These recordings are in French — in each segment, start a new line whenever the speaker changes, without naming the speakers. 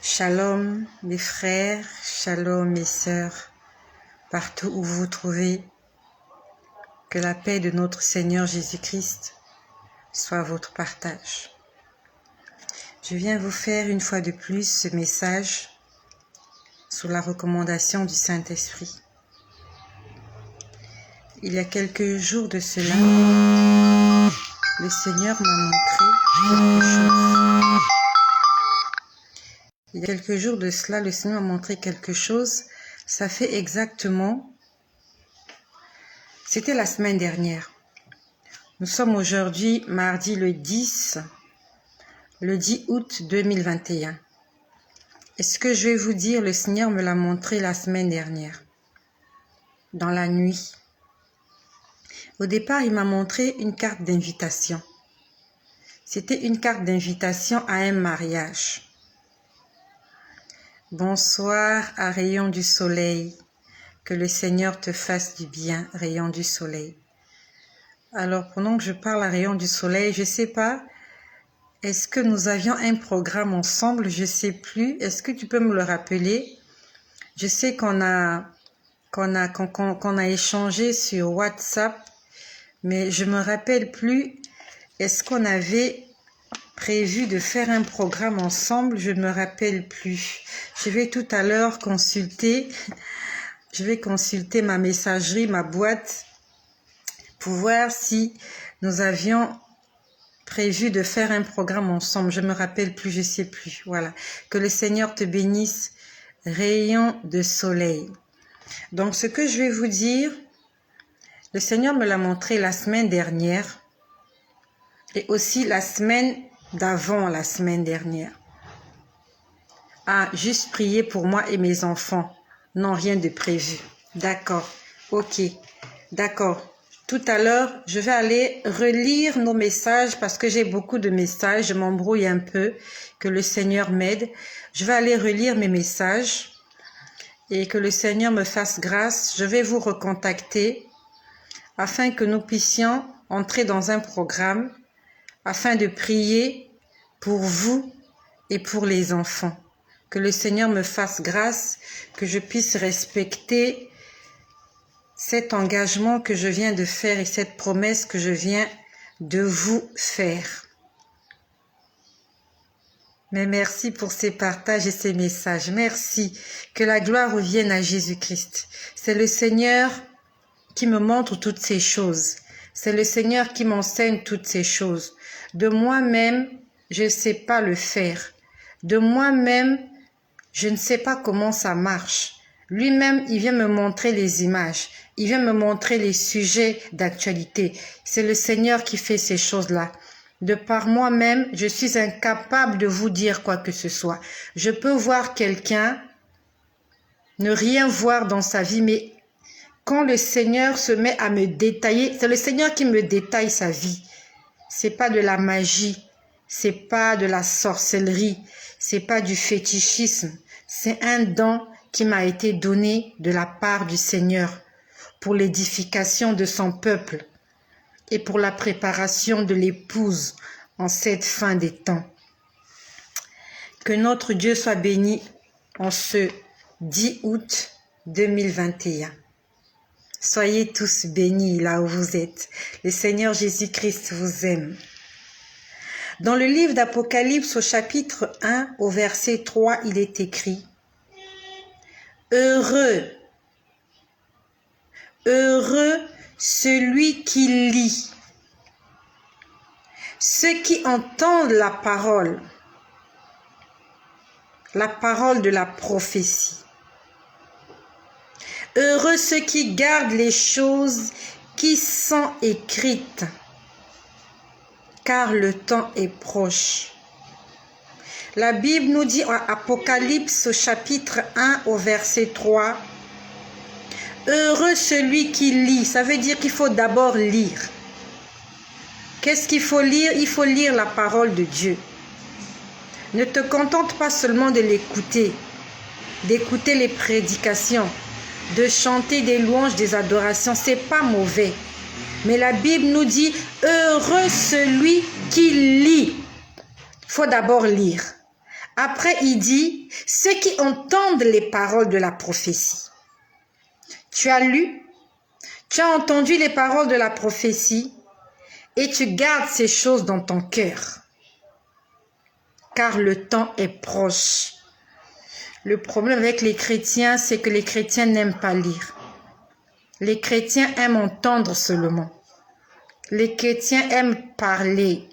Shalom mes frères, shalom mes sœurs, partout où vous vous trouvez, que la paix de notre Seigneur Jésus-Christ soit votre partage. Je viens vous faire une fois de plus ce message sous la recommandation du Saint-Esprit. Il y a quelques jours de cela, le Seigneur m'a montré quelque chose. Il y a quelques jours de cela, le Seigneur m'a montré quelque chose. Ça fait exactement... C'était la semaine dernière. Nous sommes aujourd'hui mardi le 10 août 2021. Et ce que je vais vous dire, le Seigneur me l'a montré la semaine dernière, dans la nuit. Au départ, il m'a montré une carte d'invitation. C'était une carte d'invitation à un mariage. Bonsoir à Rayon du Soleil. Que le Seigneur te fasse du bien, Rayon du Soleil. Alors, pendant que je parle à Rayon du Soleil, je ne sais pas, est-ce que nous avions un programme ensemble? Je ne sais plus. Est-ce que tu peux me le rappeler? Je sais qu'on a échangé sur WhatsApp, mais je ne me rappelle plus. Est-ce qu'on avait prévu de faire un programme ensemble? Je ne me rappelle plus. Je vais tout à l'heure consulter. Je vais consulter ma messagerie, ma boîte, pour voir si nous avions prévu de faire un programme ensemble. Je ne me rappelle plus, je ne sais plus. Voilà. Que le Seigneur te bénisse, Rayon de soleil. Donc, ce que je vais vous dire, le Seigneur me l'a montré la semaine dernière et aussi la semaine d'avant la semaine dernière. Ah, juste prier pour moi et mes enfants. Non, rien de prévu. D'accord. Ok. D'accord. Tout à l'heure, je vais aller relire nos messages parce que j'ai beaucoup de messages. Je m'embrouille un peu. Que le Seigneur m'aide. Je vais aller relire mes messages et que le Seigneur me fasse grâce. Je vais vous recontacter afin que nous puissions entrer dans un programme afin de prier pour vous et pour les enfants. Que le Seigneur me fasse grâce, que je puisse respecter cet engagement que je viens de faire et cette promesse que je viens de vous faire. Mais merci pour ces partages et ces messages. Merci. Que la gloire revienne à Jésus-Christ. C'est le Seigneur qui me montre toutes ces choses. C'est le Seigneur qui m'enseigne toutes ces choses. De moi-même, je ne sais pas le faire. De moi-même, je ne sais pas comment ça marche. Lui-même, il vient me montrer les images. Il vient me montrer les sujets d'actualité. C'est le Seigneur qui fait ces choses-là. De par moi-même, je suis incapable de vous dire quoi que ce soit. Je peux voir quelqu'un, ne rien voir dans sa vie, mais quand le Seigneur se met à me détailler, c'est le Seigneur qui me détaille sa vie. C'est pas de la magie, c'est pas de la sorcellerie, c'est pas du fétichisme. C'est un don qui m'a été donné de la part du Seigneur pour l'édification de son peuple et pour la préparation de l'épouse en cette fin des temps. Que notre Dieu soit béni en ce 10 août 2021. Soyez tous bénis là où vous êtes. Le Seigneur Jésus-Christ vous aime. Dans le livre d'Apocalypse au chapitre 1 au verset 3, il est écrit: Heureux, heureux celui qui lit, ceux qui entendent la parole de la prophétie. Heureux ceux qui gardent les choses qui sont écrites, car le temps est proche. La Bible nous dit en Apocalypse au chapitre 1 au verset 3, heureux celui qui lit. Ça veut dire qu'il faut d'abord lire. Qu'est-ce qu'il faut lire? Il faut lire la parole de Dieu. Ne te contente pas seulement de l'écouter, d'écouter les prédications, de chanter des louanges, des adorations. C'est pas mauvais. Mais la Bible nous dit, heureux celui qui lit. Il faut d'abord lire. Après, il dit, ceux qui entendent les paroles de la prophétie. Tu as lu, tu as entendu les paroles de la prophétie et tu gardes ces choses dans ton cœur. Car le temps est proche. Le problème avec les chrétiens, c'est que les chrétiens n'aiment pas lire. Les chrétiens aiment entendre seulement. Les chrétiens aiment parler.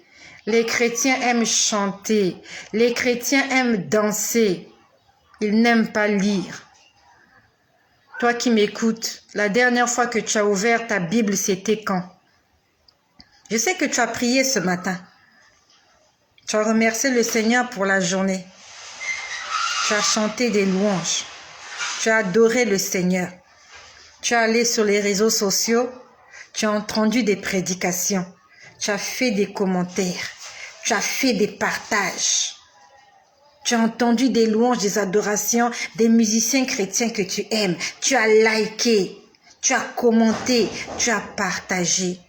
Les chrétiens aiment chanter. Les chrétiens aiment danser. Ils n'aiment pas lire. Toi qui m'écoutes, la dernière fois que tu as ouvert ta Bible, c'était quand? Je sais que tu as prié ce matin. Tu as remercié le Seigneur pour la journée. Tu as chanté des louanges. Tu as adoré le Seigneur. Tu es allé sur les réseaux sociaux. Tu as entendu des prédications. Tu as fait des commentaires. Tu as fait des partages. Tu as entendu des louanges, des adorations, des musiciens chrétiens que tu aimes. Tu as liké. Tu as commenté. Tu as partagé.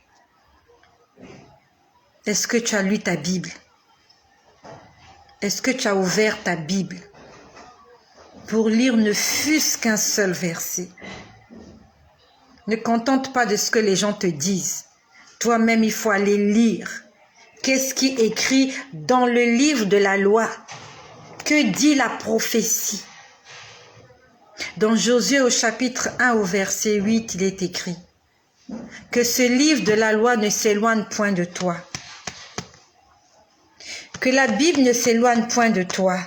Est-ce que tu as lu ta Bible? Est-ce que tu as ouvert ta Bible pour lire ne fût-ce qu'un seul verset? Ne contente pas de ce que les gens te disent. Toi-même, il faut aller lire. Qu'est-ce qui est écrit dans le livre de la loi? Que dit la prophétie? Dans Josué au chapitre 1 au verset 8, il est écrit que ce livre de la loi ne s'éloigne point de toi. Que la Bible ne s'éloigne point de toi.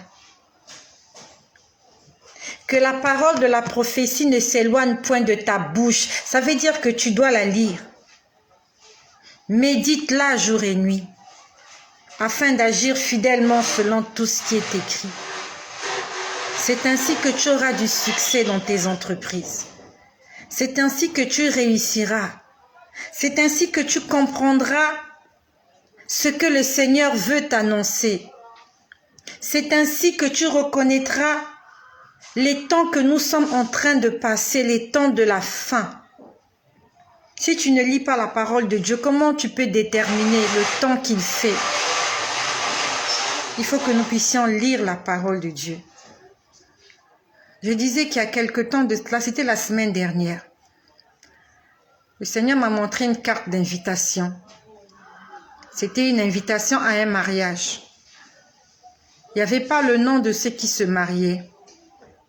Que la parole de la prophétie ne s'éloigne point de ta bouche. Ça veut dire que tu dois la lire. Médite-la jour et nuit, afin d'agir fidèlement selon tout ce qui est écrit. C'est ainsi que tu auras du succès dans tes entreprises. C'est ainsi que tu réussiras. C'est ainsi que tu comprendras ce que le Seigneur veut t'annoncer. C'est ainsi que tu reconnaîtras les temps que nous sommes en train de passer, les temps de la fin. Si tu ne lis pas la parole de Dieu, comment tu peux déterminer le temps qu'il fait? Il faut que nous puissions lire la parole de Dieu. Je disais qu'il y a quelque temps de cela, c'était la semaine dernière. Le Seigneur m'a montré une carte d'invitation. C'était une invitation à un mariage. Il n'y avait pas le nom de ceux qui se mariaient,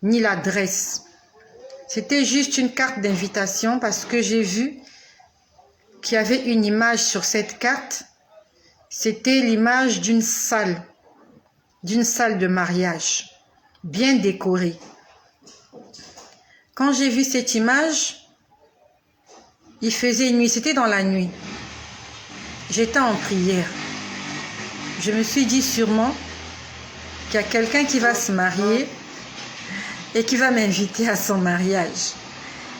ni l'adresse. C'était juste une carte d'invitation parce que j'ai vu qu'il y avait une image sur cette carte. C'était l'image d'une salle de mariage, bien décorée. Quand j'ai vu cette image, il faisait nuit, c'était dans la nuit. J'étais en prière. Je me suis dit sûrement qu'il y a quelqu'un qui va se marier et qui va m'inviter à son mariage.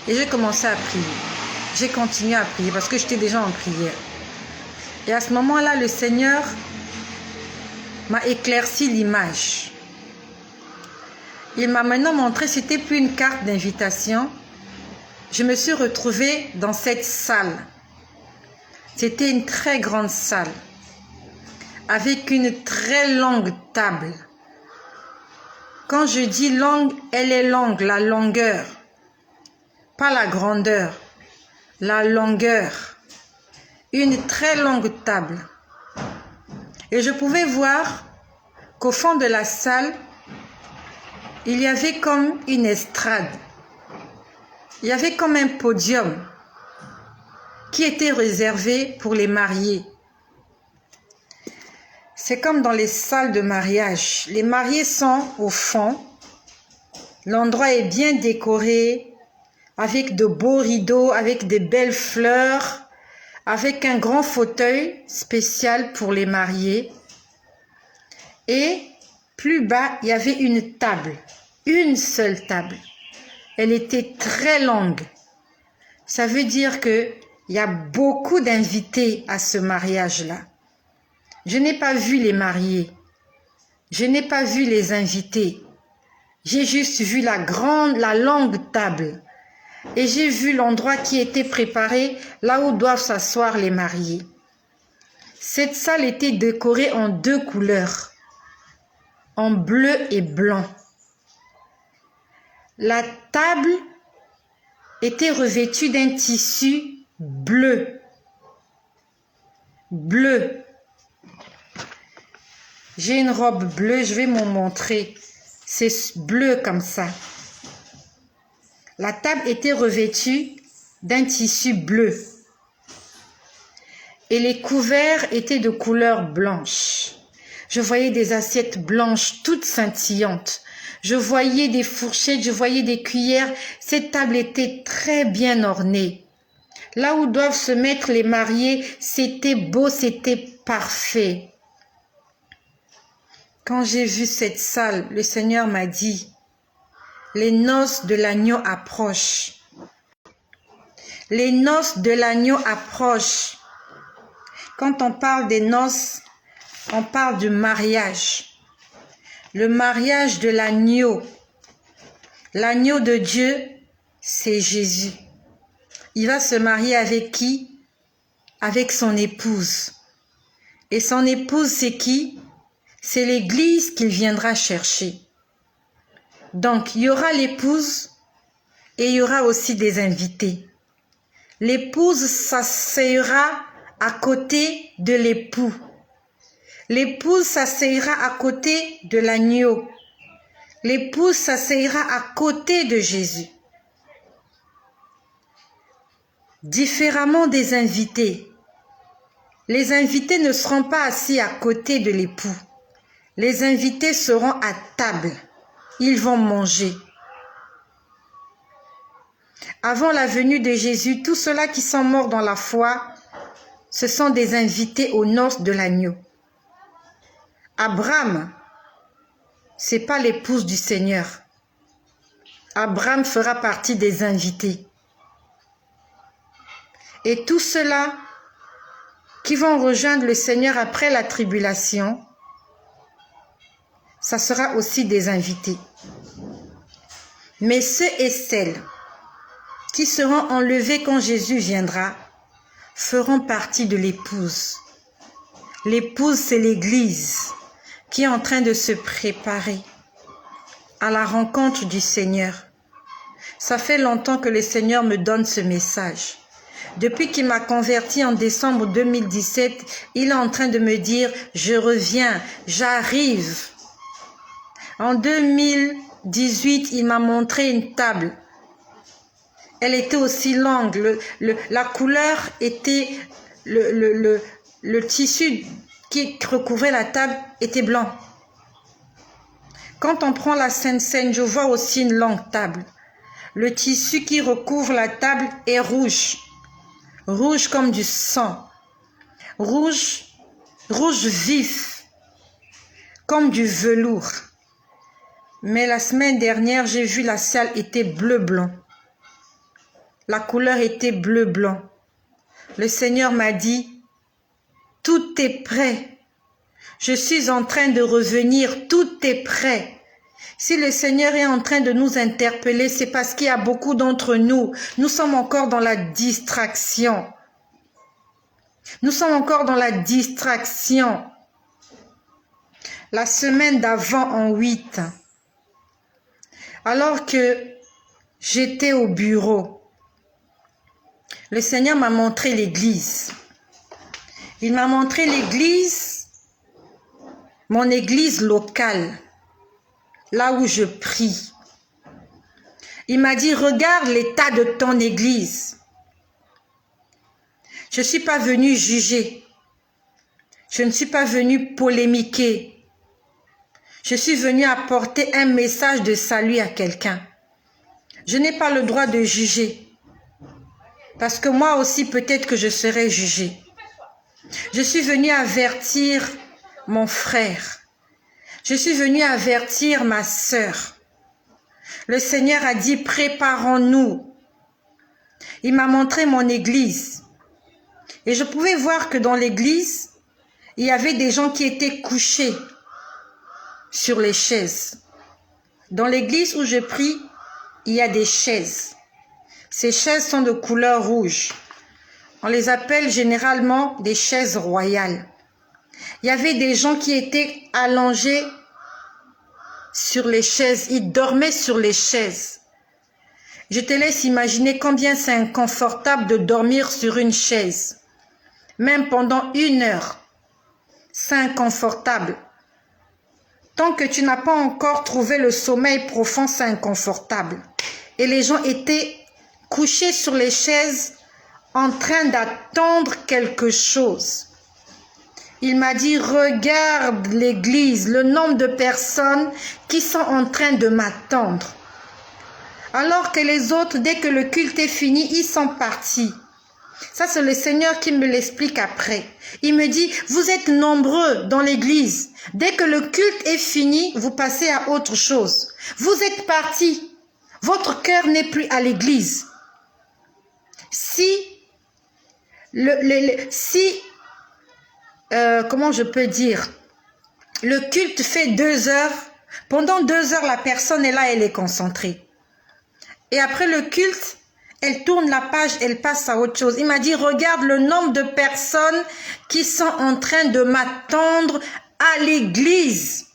Et j'ai commencé à prier. J'ai continué à prier parce que j'étais déjà en prière. Et à ce moment-là, le Seigneur m'a éclairci l'image. Il m'a maintenant montré, c'était plus une carte d'invitation. Je me suis retrouvée dans cette salle. C'était une très grande salle avec une très longue table. Quand je dis longue, elle est longue, la longueur. Pas la grandeur, la longueur. Une très longue table. Et je pouvais voir qu'au fond de la salle, il y avait comme une estrade. Il y avait comme un podium qui était réservé pour les mariés. C'est comme dans les salles de mariage. Les mariés sont au fond. L'endroit est bien décoré, avec de beaux rideaux, avec de belles fleurs, avec un grand fauteuil spécial pour les mariés. Et plus bas, il y avait une table, une seule table. Elle était très longue. Ça veut dire qu'il y a beaucoup d'invités à ce mariage-là. Je n'ai pas vu les mariés. Je n'ai pas vu les invités. J'ai juste vu la longue table. Et j'ai vu l'endroit qui était préparé, là où doivent s'asseoir les mariés. Cette salle était décorée en deux couleurs. en bleu et blanc. La table était revêtue d'un tissu bleu. Bleu. J'ai une robe bleue, je vais m'en montrer. C'est bleu comme ça. La table était revêtue d'un tissu bleu. Et les couverts étaient de couleur blanche. Je voyais des assiettes blanches, toutes scintillantes. Je voyais des fourchettes, je voyais des cuillères. Cette table était très bien ornée. Là où doivent se mettre les mariés, c'était beau, c'était parfait. Quand j'ai vu cette salle, le Seigneur m'a dit, les noces de l'agneau approchent. Les noces de l'agneau approchent. Quand on parle des noces, on parle du mariage. Le mariage de l'agneau. L'agneau de Dieu, c'est Jésus. Il va se marier avec qui? Avec son épouse. Et son épouse, c'est qui? C'est l'église qu'il viendra chercher. Donc, il y aura l'épouse et il y aura aussi des invités. L'épouse s'asseyera à côté de l'époux. L'épouse s'asseyra à côté de l'agneau. L'épouse s'asseyra à côté de Jésus. Différemment des invités. Les invités ne seront pas assis à côté de l'époux. Les invités seront à table. Ils vont manger. Avant la venue de Jésus, tous ceux-là qui sont morts dans la foi, ce sont des invités aux noces de l'agneau. Abraham, ce n'est pas l'épouse du Seigneur. Abraham fera partie des invités. Et tous ceux-là qui vont rejoindre le Seigneur après la tribulation, ça sera aussi des invités. Mais ceux et celles qui seront enlevés quand Jésus viendra feront partie de l'épouse. L'épouse, c'est l'Église qui est en train de se préparer à la rencontre du Seigneur. Ça fait longtemps que le Seigneur me donne ce message. Depuis qu'il m'a converti en décembre 2017, il est en train de me dire, je reviens, j'arrive. En 2018, il m'a montré une table. Elle était aussi longue. La couleur était, le tissu qui recouvrait la table était blanc. Quand on prend la Sainte Seine, je vois aussi une longue table. Le tissu qui recouvre la table est rouge. Rouge comme du sang. Rouge vif. Comme du velours. Mais la semaine dernière, j'ai vu la salle était bleu-blanc. La couleur était bleu-blanc. Le Seigneur m'a dit, tout est prêt. Je suis en train de revenir, tout est prêt. Si le Seigneur est en train de nous interpeller, c'est parce qu'il y a beaucoup d'entre nous. Nous sommes encore dans la distraction. Nous sommes encore dans la distraction. La semaine d'avant en 8, alors que j'étais au bureau, le Seigneur m'a montré l'église. Il m'a montré l'église, mon église locale, là où je prie. Il m'a dit, regarde l'état de ton église. Je ne suis pas venue juger. Je ne suis pas venue polémiquer. Je suis venue apporter un message de salut à quelqu'un. Je n'ai pas le droit de juger. Parce que moi aussi, peut-être que je serai jugée. Je suis venue avertir mon frère. Je suis venue avertir ma sœur. Le Seigneur a dit, préparons-nous. Il m'a montré mon église. Et je pouvais voir que dans l'église, il y avait des gens qui étaient couchés sur les chaises. Dans l'église où je prie, il y a des chaises. Ces chaises sont de couleur rouge. On les appelle généralement des chaises royales. Il y avait des gens qui étaient allongés sur les chaises. Ils dormaient sur les chaises. Je te laisse imaginer combien c'est inconfortable de dormir sur une chaise. Même pendant 1 heure. C'est inconfortable. Tant que tu n'as pas encore trouvé le sommeil profond, c'est inconfortable. Et les gens étaient couchés sur les chaises en train d'attendre quelque chose. Il m'a dit, regarde l'église, le nombre de personnes qui sont en train de m'attendre. Alors que les autres, dès que le culte est fini, ils sont partis. Ça, c'est le Seigneur qui me l'explique après. Il me dit, vous êtes nombreux dans l'église. Dès que le culte est fini, vous passez à autre chose. Vous êtes partis. Votre cœur n'est plus à l'église. Comment je peux dire, le culte fait 2 heures. Pendant 2 heures, la personne est là, elle est concentrée. Et après le culte, elle tourne la page, elle passe à autre chose. Il m'a dit, regarde le nombre de personnes qui sont en train de m'attendre à l'église.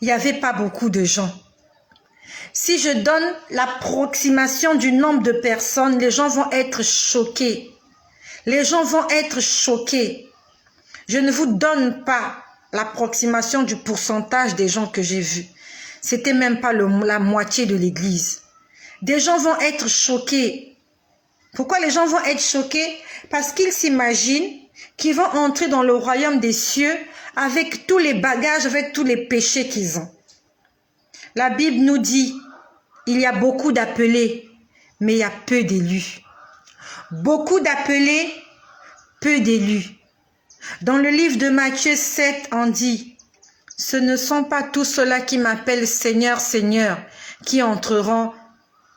Il n'y avait pas beaucoup de gens. Si je donne l'approximation du nombre de personnes, les gens vont être choqués. Les gens vont être choqués. Je ne vous donne pas l'approximation du pourcentage des gens que j'ai vus. C'était même pas la moitié de l'église. Des gens vont être choqués. Pourquoi les gens vont être choqués? Parce qu'ils s'imaginent qu'ils vont entrer dans le royaume des cieux avec tous les bagages, avec tous les péchés qu'ils ont. La Bible nous dit, il y a beaucoup d'appelés, mais il y a peu d'élus. Beaucoup d'appelés, peu d'élus. Dans le livre de Matthieu 7, on dit, ce ne sont pas tous ceux-là qui m'appellent Seigneur, Seigneur, qui entreront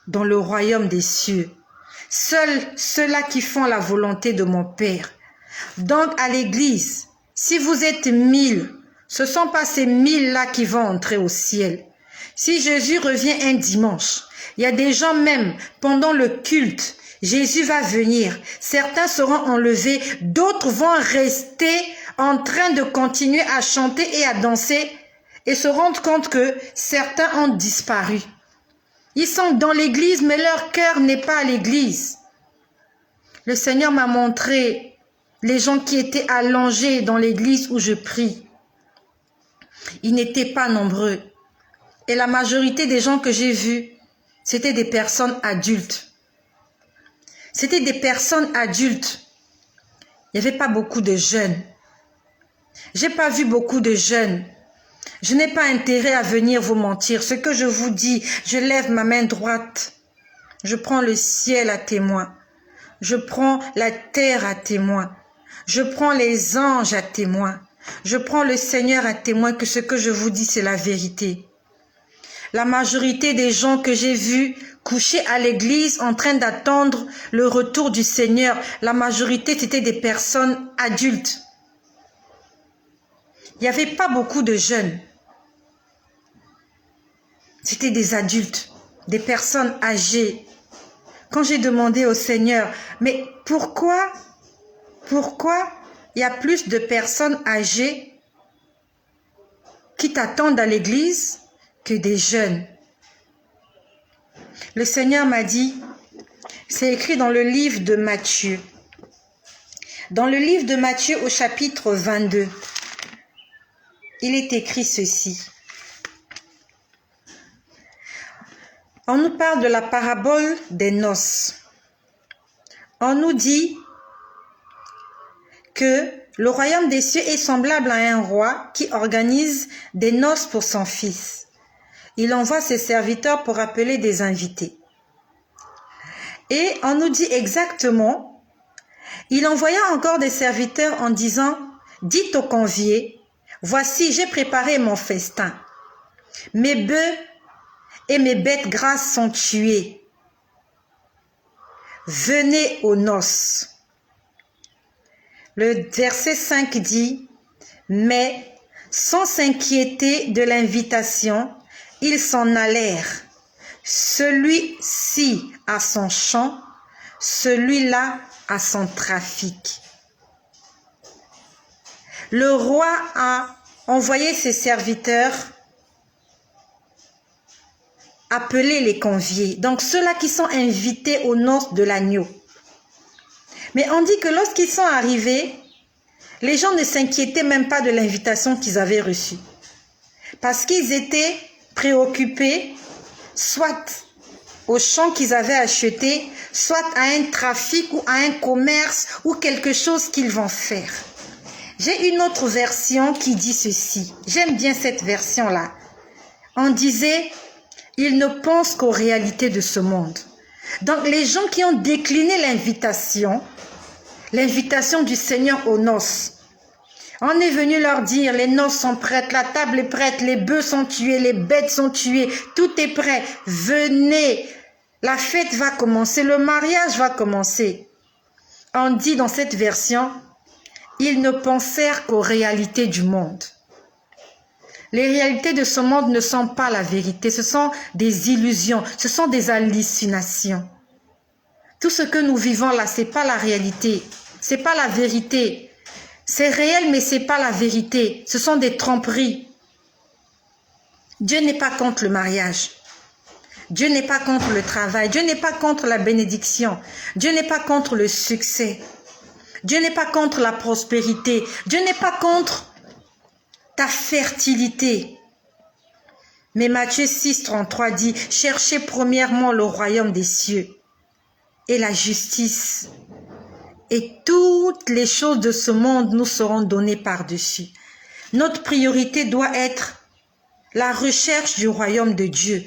dans le royaume des cieux. Seuls ceux-là qui font la volonté de mon Père. Donc à l'église, si vous êtes 1000, ce ne sont pas ces 1000-là qui vont entrer au ciel. Si Jésus revient un dimanche, il y a des gens même, pendant le culte, Jésus va venir. Certains seront enlevés, d'autres vont rester en train de continuer à chanter et à danser et se rendre compte que certains ont disparu. Ils sont dans l'église, mais leur cœur n'est pas à l'église. Le Seigneur m'a montré les gens qui étaient allongés dans l'église où je prie. Ils n'étaient pas nombreux. Et la majorité des gens que j'ai vus, c'était des personnes adultes. C'était des personnes adultes. Il n'y avait pas beaucoup de jeunes. Je n'ai pas vu beaucoup de jeunes. Je n'ai pas intérêt à venir vous mentir. Ce que je vous dis, je lève ma main droite. Je prends le ciel à témoin. Je prends la terre à témoin. Je prends les anges à témoin. Je prends le Seigneur à témoin que ce que je vous dis, c'est la vérité. La majorité des gens que j'ai vus couchés à l'église en train d'attendre le retour du Seigneur, la majorité, c'était des personnes adultes. Il n'y avait pas beaucoup de jeunes. C'était des adultes, des personnes âgées. Quand j'ai demandé au Seigneur, mais pourquoi il y a plus de personnes âgées qui t'attendent à l'église que des jeunes? Le Seigneur m'a dit, c'est écrit dans le livre de Matthieu. Dans le livre de Matthieu au chapitre 22, il est écrit ceci. On nous parle de la parabole des noces. On nous dit que le royaume des cieux est semblable à un roi qui organise des noces pour son fils. Il envoie ses serviteurs pour appeler des invités. Et on nous dit exactement, il envoya encore des serviteurs en disant, dites aux conviés, voici, j'ai préparé mon festin. Mes bœufs et mes bêtes grasses sont tués. Venez aux noces. Le verset 5 dit, mais sans s'inquiéter de l'invitation, ils s'en allèrent. Celui-ci a son champ, celui-là a son trafic. Le roi a envoyé ses serviteurs appeler les conviés. Donc ceux-là qui sont invités aux noces de l'agneau. Mais on dit que lorsqu'ils sont arrivés, les gens ne s'inquiétaient même pas de l'invitation qu'ils avaient reçue. Parce qu'ils étaient préoccupés, soit aux champs qu'ils avaient achetés, soit à un trafic ou à un commerce ou quelque chose qu'ils vont faire. J'ai une autre version qui dit ceci. J'aime bien cette version-là. On disait, ils ne pensent qu'aux réalités de ce monde. Donc les gens qui ont décliné l'invitation du Seigneur aux noces, on est venu leur dire, les noces sont prêtes, la table est prête, les bœufs sont tués, les bêtes sont tuées, tout est prêt. Venez, la fête va commencer, le mariage va commencer. On dit dans cette version, ils ne pensèrent qu'aux réalités du monde. Les réalités de ce monde ne sont pas la vérité, ce sont des illusions, ce sont des hallucinations. Tout ce que nous vivons là, ce n'est pas la réalité, ce n'est pas la vérité. C'est réel, mais ce n'est pas la vérité. Ce sont des tromperies. Dieu n'est pas contre le mariage. Dieu n'est pas contre le travail. Dieu n'est pas contre la bénédiction. Dieu n'est pas contre le succès. Dieu n'est pas contre la prospérité. Dieu n'est pas contre ta fertilité. Mais Matthieu 6, 33 dit, « Cherchez premièrement le royaume des cieux et la justice. Et toutes les choses de ce monde nous seront données par-dessus. » Notre priorité doit être la recherche du royaume de Dieu.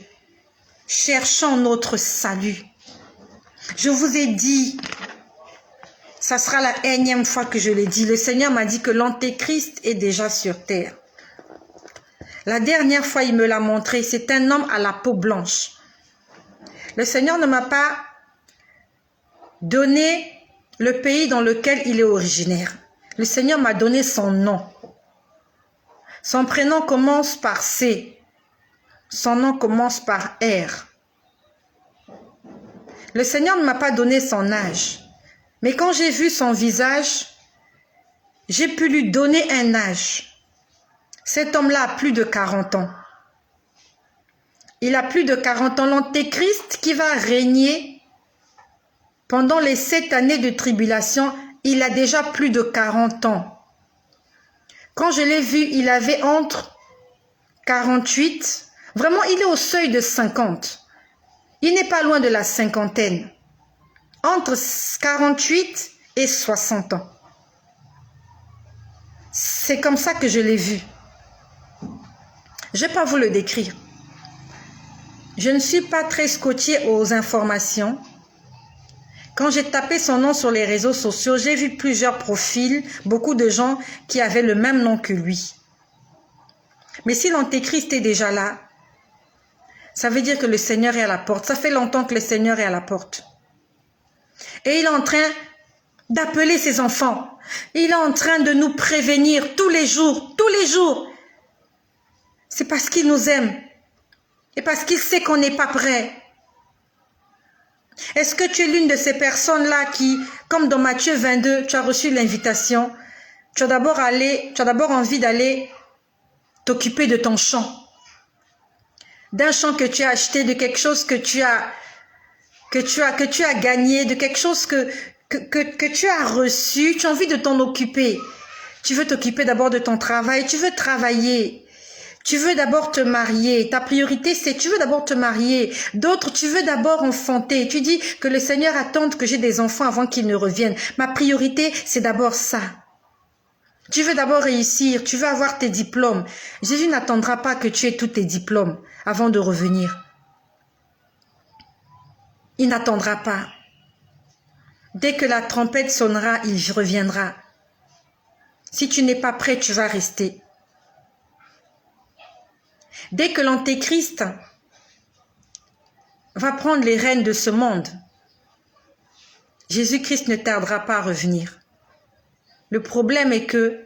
Cherchons notre salut. Je vous ai dit, ça sera la énième fois que je l'ai dit, le Seigneur m'a dit que l'Antéchrist est déjà sur terre. La dernière fois, il me l'a montré, c'est un homme à la peau blanche. Le Seigneur ne m'a pas donné le pays dans lequel il est originaire. Le Seigneur m'a donné son nom. Son prénom commence par C. Son nom commence par R. Le Seigneur ne m'a pas donné son âge. Mais quand j'ai vu son visage, j'ai pu lui donner un âge. Cet homme-là a plus de 40 ans. Il a plus de 40 ans. L'Antéchrist qui va régner pendant les 7 années de tribulation, il a déjà plus de 40 ans. Quand je l'ai vu, il avait entre 48, vraiment il est au seuil de 50. Il n'est pas loin de la cinquantaine. Entre 48 et 60 ans. C'est comme ça que je l'ai vu. Je ne vais pas vous le décrire. Je ne suis pas très scotchée aux informations. Quand j'ai tapé son nom sur les réseaux sociaux, j'ai vu plusieurs profils, beaucoup de gens qui avaient le même nom que lui. Mais si l'Antéchrist est déjà là, ça veut dire que le Seigneur est à la porte. Ça fait longtemps que le Seigneur est à la porte. Et il est en train d'appeler ses enfants. Il est en train de nous prévenir tous les jours, tous les jours. C'est parce qu'il nous aime et parce qu'il sait qu'on n'est pas prêt. Est-ce que tu es l'une de ces personnes-là qui, comme dans Matthieu 22, tu as reçu l'invitation, tu as d'abord envie d'aller t'occuper de ton champ, d'un champ que tu as acheté, de quelque chose que tu as gagné, de quelque chose que tu as reçu, tu as envie de t'en occuper. Tu veux t'occuper d'abord de ton travail, tu veux travailler. Tu veux d'abord te marier. Ta priorité, c'est tu veux d'abord te marier. D'autres, tu veux d'abord enfanter. Tu dis que le Seigneur attend que j'ai des enfants avant qu'ils ne reviennent. Ma priorité, c'est d'abord ça. Tu veux d'abord réussir. Tu veux avoir tes diplômes. Jésus n'attendra pas que tu aies tous tes diplômes avant de revenir. Il n'attendra pas. Dès que la trompette sonnera, il reviendra. Si tu n'es pas prêt, tu vas rester. Dès que l'Antéchrist va prendre les rênes de ce monde, Jésus-Christ ne tardera pas à revenir. Le problème est que,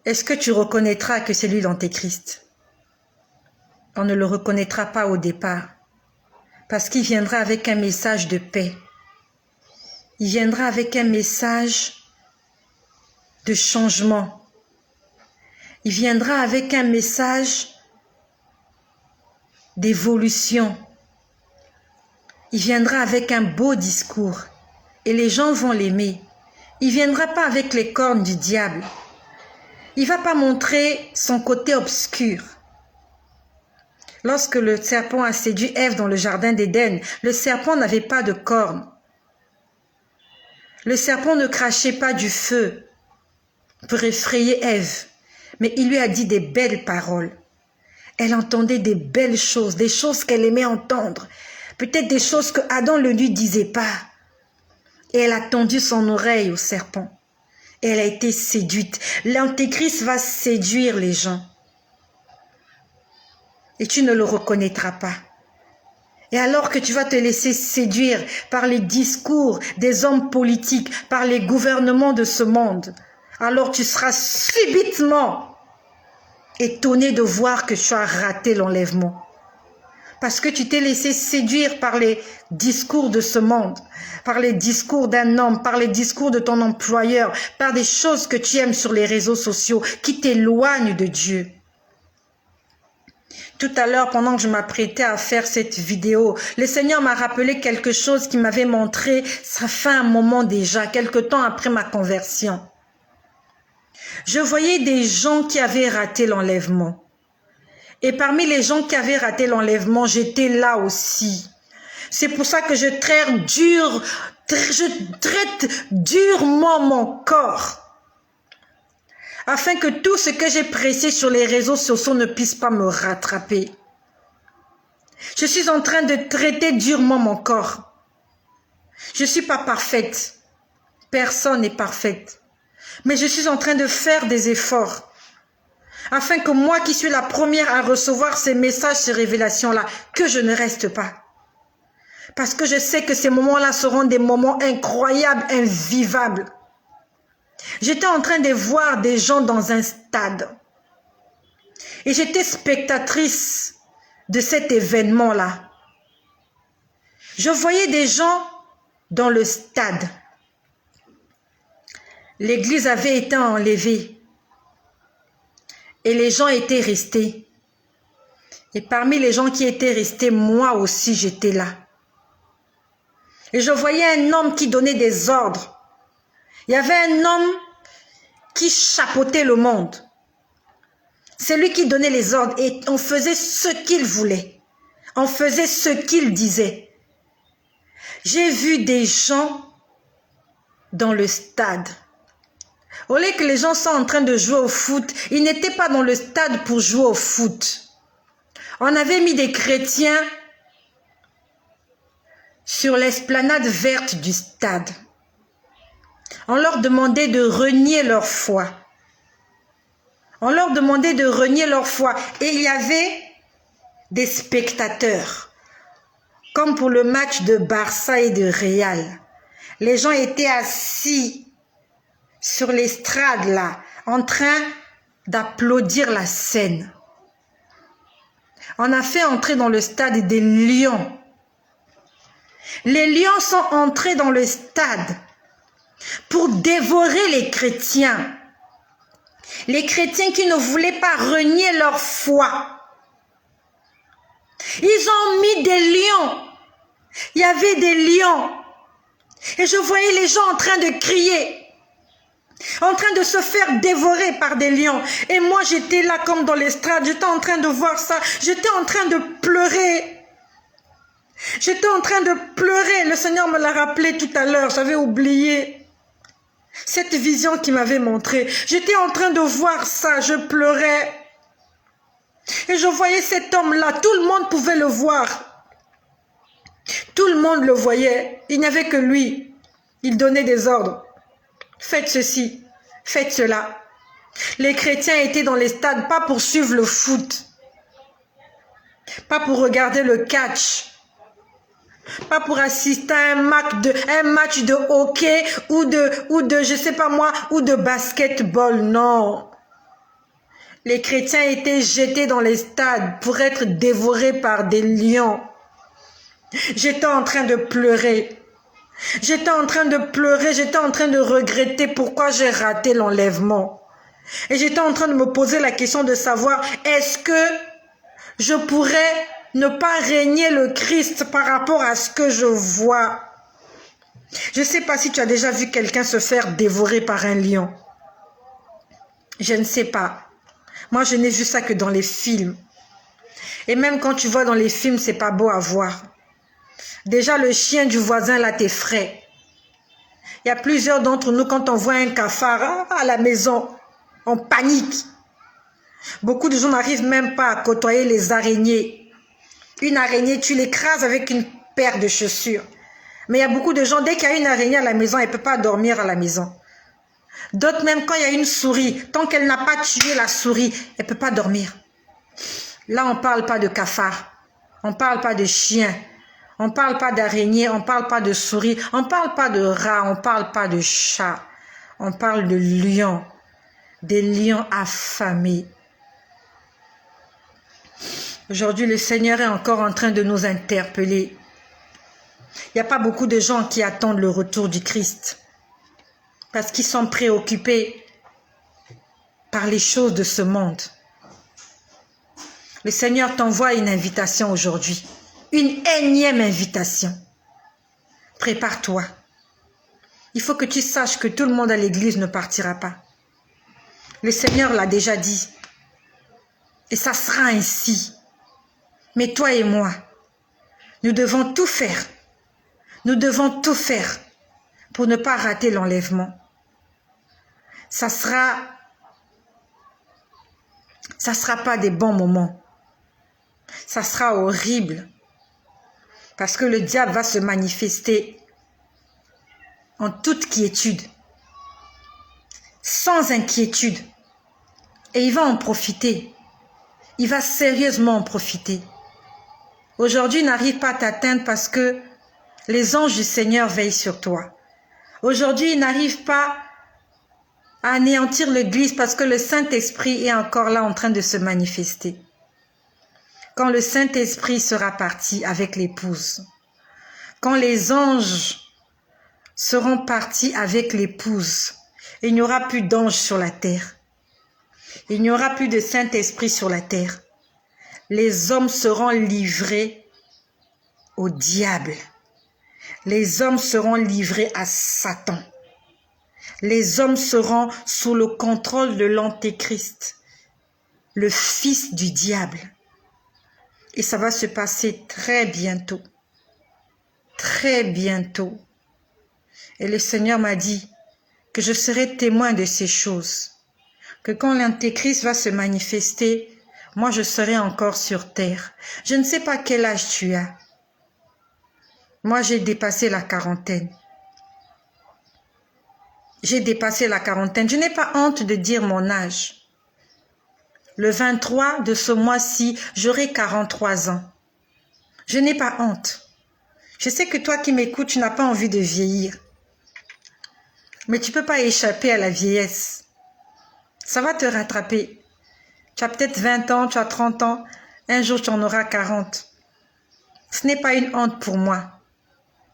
est-ce que tu reconnaîtras que c'est lui l'Antéchrist? On ne le reconnaîtra pas au départ, parce qu'il viendra avec un message de paix. Il viendra avec un message de changement. Il viendra avec un message d'évolution. il viendra avec un beau discours et les gens vont l'aimer. Il ne viendra pas avec les cornes du diable. Il ne va pas montrer son côté obscur. Lorsque le serpent a séduit Ève dans le jardin d'Éden, le serpent n'avait pas de cornes. Le serpent ne crachait pas du feu pour effrayer Ève, mais il lui a dit des belles paroles. Elle entendait des belles choses, des choses qu'elle aimait entendre, peut-être des choses que Adam ne lui disait pas. Et elle a tendu son oreille au serpent. Et elle a été séduite. L'antéchrist va séduire les gens. Et tu ne le reconnaîtras pas. Et alors que tu vas te laisser séduire par les discours des hommes politiques, par les gouvernements de ce monde, alors tu seras subitement étonné de voir que tu as raté l'enlèvement. Parce que tu t'es laissé séduire par les discours de ce monde, par les discours d'un homme, par les discours de ton employeur, par des choses que tu aimes sur les réseaux sociaux qui t'éloignent de Dieu. Tout à l'heure, pendant que je m'apprêtais à faire cette vidéo, le Seigneur m'a rappelé quelque chose qui m'avait montré, ça fait un moment déjà, quelque temps après ma conversion. Je voyais des gens qui avaient raté l'enlèvement. Et parmi les gens qui avaient raté l'enlèvement, j'étais là aussi. C'est pour ça que je traite durement mon corps. Afin que tout ce que j'ai pressé sur les réseaux sociaux ne puisse pas me rattraper. Je suis en train de traiter durement mon corps. Je ne suis pas parfaite. Personne n'est parfaite. Mais je suis en train de faire des efforts. Afin que moi qui suis la première à recevoir ces messages, ces révélations-là, que je ne reste pas. Parce que je sais que ces moments-là seront des moments incroyables, invivables. J'étais en train de voir des gens dans un stade. Et j'étais spectatrice de cet événement-là. Je voyais des gens dans le stade. L'église avait été enlevée. Et les gens étaient restés. Et parmi les gens qui étaient restés, moi aussi j'étais là. Et je voyais un homme qui donnait des ordres. Il y avait un homme qui chapeautait le monde. C'est lui qui donnait les ordres et on faisait ce qu'il voulait. On faisait ce qu'il disait. J'ai vu des gens dans le stade. Au lieu que les gens sont en train de jouer au foot, ils n'étaient pas dans le stade pour jouer au foot. On avait mis des chrétiens sur l'esplanade verte du stade. On leur demandait de renier leur foi. On leur demandait de renier leur foi. Et il y avait des spectateurs. Comme pour le match de Barça et de Real. Les gens étaient assis sur l'estrade là, en train d'applaudir la scène. On a fait entrer dans le stade des lions. Les lions sont entrés dans le stade pour dévorer les chrétiens. Les chrétiens qui ne voulaient pas renier leur foi. Ils ont mis des lions. Il y avait des lions. Et je voyais les gens en train de crier. En train de se faire dévorer par des lions. Et moi, j'étais là comme dans l'estrade. J'étais en train de voir ça. J'étais en train de pleurer. J'étais en train de pleurer. Le Seigneur me l'a rappelé tout à l'heure. J'avais oublié cette vision qu'il m'avait montrée. J'étais en train de voir ça. Je pleurais. Et je voyais cet homme-là. Tout le monde pouvait le voir. Tout le monde le voyait. Il n'y avait que lui. Il donnait des ordres. Faites ceci, faites cela. Les chrétiens étaient dans les stades, pas pour suivre le foot, pas pour regarder le catch, pas pour assister à un match de hockey ou de je sais pas moi, ou de basketball, non. Les chrétiens étaient jetés dans les stades pour être dévorés par des lions. J'étais en train de pleurer. J'étais en train de pleurer, j'étais en train de regretter pourquoi j'ai raté l'enlèvement. Et j'étais en train de me poser la question de savoir, est-ce que je pourrais ne pas régner le Christ par rapport à ce que je vois. Je ne sais pas si tu as déjà vu quelqu'un se faire dévorer par un lion. Je ne sais pas. Moi, je n'ai vu ça que dans les films. Et même quand tu vois dans les films, c'est pas beau à voir. Déjà, le chien du voisin, là, t'effraie. Il y a plusieurs d'entre nous, quand on voit un cafard à la maison, on panique. Beaucoup de gens n'arrivent même pas à côtoyer les araignées. Une araignée, tu l'écrases avec une paire de chaussures. Mais il y a beaucoup de gens, dès qu'il y a une araignée à la maison, elle ne peut pas dormir à la maison. D'autres, même quand il y a une souris, tant qu'elle n'a pas tué la souris, elle ne peut pas dormir. Là, on ne parle pas de cafard. On ne parle pas de chien. On ne parle pas d'araignée. On ne parle pas de souris. On ne parle pas de rat. On ne parle pas de chat. On parle de lions. Des lions affamés. Aujourd'hui, le Seigneur est encore en train de nous interpeller. Il n'y a pas beaucoup de gens qui attendent le retour du Christ parce qu'ils sont préoccupés par les choses de ce monde. Le Seigneur t'envoie une invitation aujourd'hui, une énième invitation. Prépare-toi. Il faut que tu saches que tout le monde à l'église ne partira pas. Le Seigneur l'a déjà dit. Et ça sera ainsi. Mais toi et moi, nous devons tout faire. Nous devons tout faire pour ne pas rater l'enlèvement. Ça sera pas des bons moments. Ça sera horrible. Parce que le diable va se manifester en toute quiétude. Sans inquiétude. Et il va en profiter. Il va sérieusement en profiter. Aujourd'hui, il n'arrive pas à t'atteindre parce que les anges du Seigneur veillent sur toi. Aujourd'hui, il n'arrive pas à anéantir l'Église parce que le Saint-Esprit est encore là en train de se manifester. Quand le Saint-Esprit sera parti avec l'épouse, quand les anges seront partis avec l'épouse, il n'y aura plus d'anges sur la terre. Il n'y aura plus de Saint-Esprit sur la terre. Les hommes seront livrés au diable. Les hommes seront livrés à Satan. Les hommes seront sous le contrôle de l'Antéchrist, le fils du diable. Et ça va se passer très bientôt. Très bientôt. Et le Seigneur m'a dit que je serai témoin de ces choses. Que quand l'Antéchrist va se manifester, moi je serai encore sur terre. Je ne sais pas quel âge tu as. Moi j'ai dépassé la quarantaine. J'ai dépassé la quarantaine. Je n'ai pas honte de dire mon âge. Le 23 de ce mois-ci, j'aurai 43 ans. Je n'ai pas honte. Je sais que toi qui m'écoutes, tu n'as pas envie de vieillir. Mais tu ne peux pas échapper à la vieillesse. Ça va te rattraper. Tu as peut-être 20 ans, tu as 30 ans. Un jour, tu en auras 40. Ce n'est pas une honte pour moi.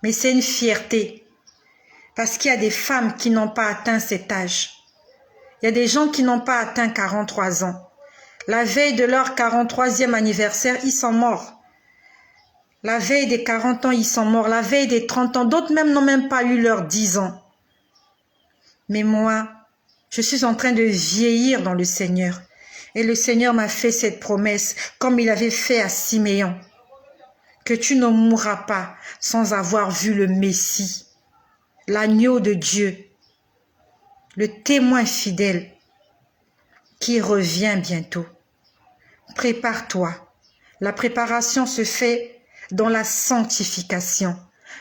Mais c'est une fierté. Parce qu'il y a des femmes qui n'ont pas atteint cet âge. Il y a des gens qui n'ont pas atteint 43 ans. La veille de leur 43e anniversaire, ils sont morts. La veille des 40 ans, ils sont morts. La veille des 30 ans, d'autres même n'ont même pas eu leurs 10 ans. Mais moi, je suis en train de vieillir dans le Seigneur. Et le Seigneur m'a fait cette promesse, comme il avait fait à Siméon, que tu ne mourras pas sans avoir vu le Messie, l'agneau de Dieu, le témoin fidèle qui revient bientôt. Prépare-toi. La préparation se fait dans la sanctification.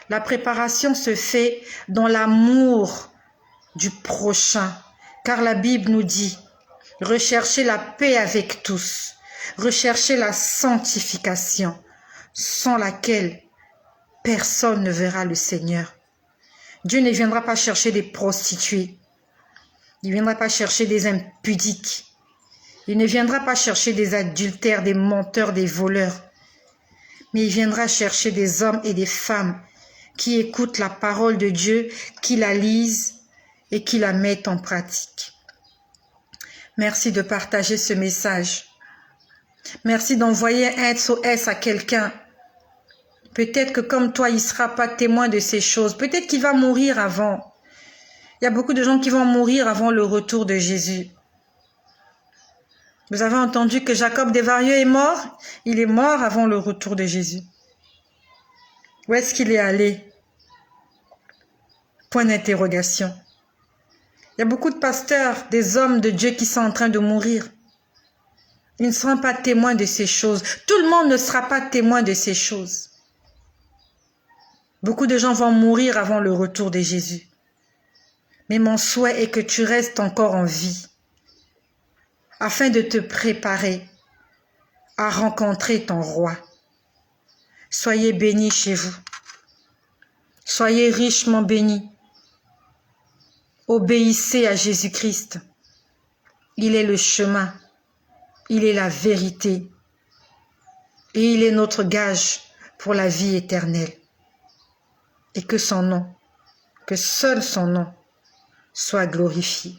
La préparation se fait dans l'amour du prochain. Car la Bible nous dit, recherchez la paix avec tous. Recherchez la sanctification, sans laquelle personne ne verra le Seigneur. Dieu ne viendra pas chercher des prostituées. Il ne viendra pas chercher des impudiques. Il ne viendra pas chercher des adultères, des menteurs, des voleurs. Mais il viendra chercher des hommes et des femmes qui écoutent la parole de Dieu, qui la lisent et qui la mettent en pratique. Merci de partager ce message. Merci d'envoyer un SOS à quelqu'un. Peut-être que comme toi, il ne sera pas témoin de ces choses. Peut-être qu'il va mourir avant. Il y a beaucoup de gens qui vont mourir avant le retour de Jésus. Vous avez entendu que Jacob Desvarieux est mort? Il est mort avant le retour de Jésus. Où est-ce qu'il est allé? Point d'interrogation. Il y a beaucoup de pasteurs, des hommes de Dieu qui sont en train de mourir. Ils ne seront pas témoins de ces choses. Tout le monde ne sera pas témoin de ces choses. Beaucoup de gens vont mourir avant le retour de Jésus. Mais mon souhait est que tu restes encore en vie, afin de te préparer à rencontrer ton roi. Soyez bénis chez vous. Soyez richement bénis. Obéissez à Jésus-Christ. Il est le chemin. Il est la vérité. Et il est notre gage pour la vie éternelle. Et que son nom, que seul son nom, soit glorifié.